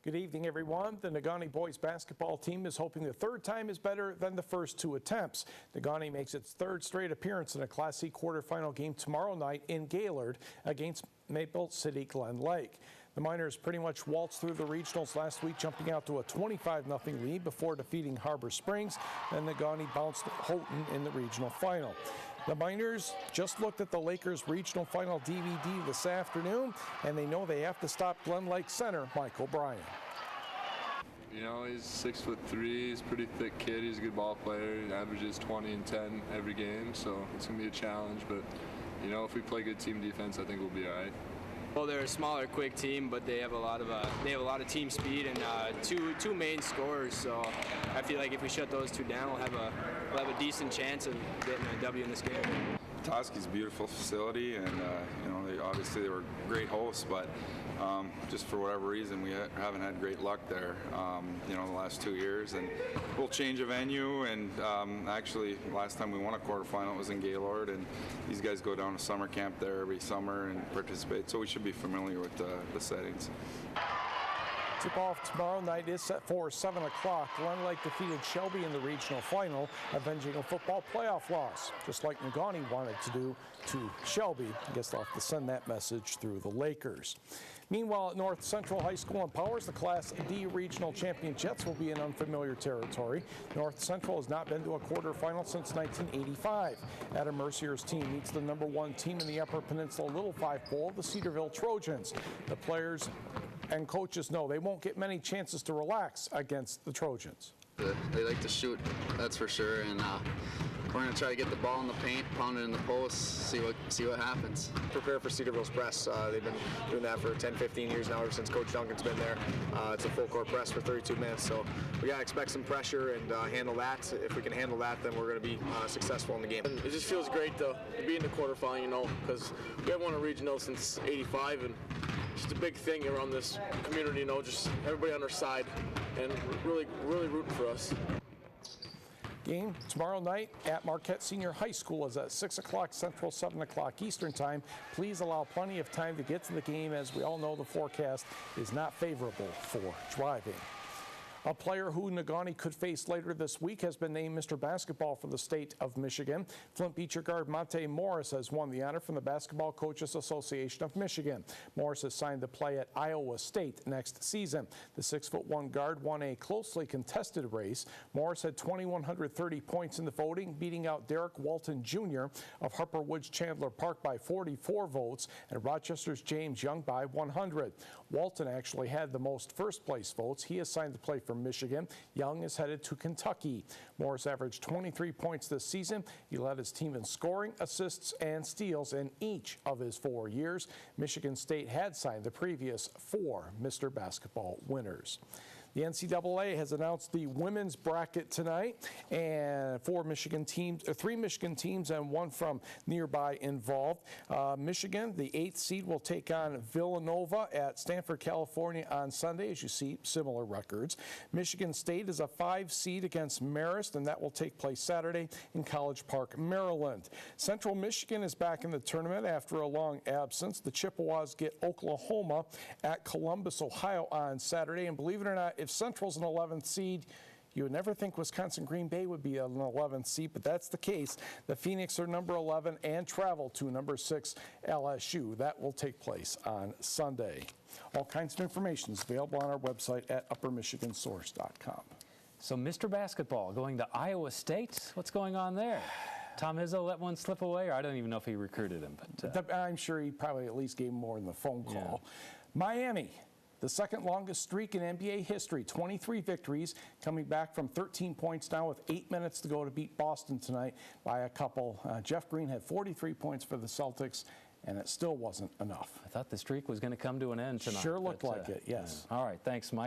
Good evening, everyone. The Negaunee boys basketball team is hoping the third time is better than the first two attempts. Negaunee makes its third straight appearance in a Class C quarterfinal game tomorrow night in Gaylord against Maple City Glen Lake. The Miners pretty much waltzed through the regionals last week, jumping out to a 25-0 lead before defeating Harbor Springs. Then Negaunee bounced Houghton in the regional final. The Miners just looked at the Lakers regional final DVD this afternoon, and they know they have to stop Glen Lake center Mike O'Brien. You know, he's 6'3", he's a pretty thick kid, he's a good ball player, he averages 20 and 10 every game, so it's going to be a challenge, but you know, if we play good team defense, I think we'll be all right. Well, they're a smaller, quick team, but they have a lot of team speed and two main scorers. So I feel like if we shut those two down, we'll have a decent chance of getting a W in this game. Petoskey's a beautiful facility, and you know, they were great hosts, but just for whatever reason, we haven't had great luck there. You know, the last 2 years, and we'll change a venue. And actually, last time we won a quarterfinal was in Gaylord, and these guys go down to summer camp there every summer and participate. So we should be familiar with the settings. Tip-off tomorrow night is set for 7 o'clock. Glen Lake defeated Shelby in the regional final, avenging a football playoff loss, just like Negaunee wanted to do to Shelby. I guess they'll have to send that message through the Lakers. Meanwhile, at North Central High School in Powers, the Class D regional champion Jets will be in unfamiliar territory. North Central has not been to a quarterfinal since 1985. Adam Mercier's team meets the #1 team in the Upper Peninsula Little Five Bowl, the Cedarville Trojans. The players and coaches know they won't get many chances to relax against the Trojans. They like to shoot, that's for sure, and we're going to try to get the ball in the paint, pound it in the post, see what happens. Prepare for Cedarville's press. They've been doing that for 10-15 years now, ever since Coach Duncan's been there. It's a full court press for 32 minutes, so we got to expect some pressure and handle that. If we can handle that, then we're going to be successful in the game. It just feels great to be in the quarterfinal, you know, because we haven't won a regional since '85, and just a big thing around this community, you know, just everybody on our side and really rooting for us. Game tomorrow night at Marquette Senior High School is at 6 o'clock Central, 7 o'clock Eastern Time. Please allow plenty of time to get to the game, as we all know the forecast is not favorable for driving. A player who Negaunee could face later this week has been named Mr. Basketball for the state of Michigan. Flint Beecher guard Monte Morris has won the honor from the Basketball Coaches Association of Michigan. Morris has signed to play at Iowa State next season. The 6'1" guard won a closely contested race. Morris had 2,130 points in the voting, beating out Derek Walton Jr. of Harper Woods Chandler Park by 44 votes and Rochester's James Young by 100. Walton actually had the most first-place votes. He is signed to play for Michigan. Young is headed to Kentucky. Morris averaged 23 points this season. He led his team in scoring, assists, and steals in each of his 4 years. Michigan State had signed the previous 4 Mr. Basketball winners. The NCAA has announced the women's bracket tonight, and 3 Michigan teams and 1 from nearby involved. Michigan, the 8th seed, will take on Villanova at Stanford, California on Sunday. As you see, similar records. Michigan State is a 5 seed against Marist, and that will take place Saturday in College Park, Maryland. Central Michigan is back in the tournament after a long absence. The Chippewas get Oklahoma at Columbus, Ohio on Saturday, and believe it or not, if Central's an 11th seed, you would never think Wisconsin-Green Bay would be an 11th seed, but that's the case. The Phoenix are number 11 and travel to number 6 LSU. That will take place on Sunday. All kinds of information is available on our website at uppermichigansource.com. So Mr. Basketball going to Iowa State. What's going on there? Tom Izzo let one slip away, or I don't even know if he recruited him. But I'm sure he probably at least gave him more than the phone call. Yeah. Miami. The second longest streak in NBA history, 23 victories, coming back from 13 points down with 8 minutes to go to beat Boston tonight by a couple. Jeff Green had 43 points for the Celtics, and it still wasn't enough. I thought the streak was going to come to an end tonight. Sure looked like it, yes. Yeah. All right, thanks, Mike.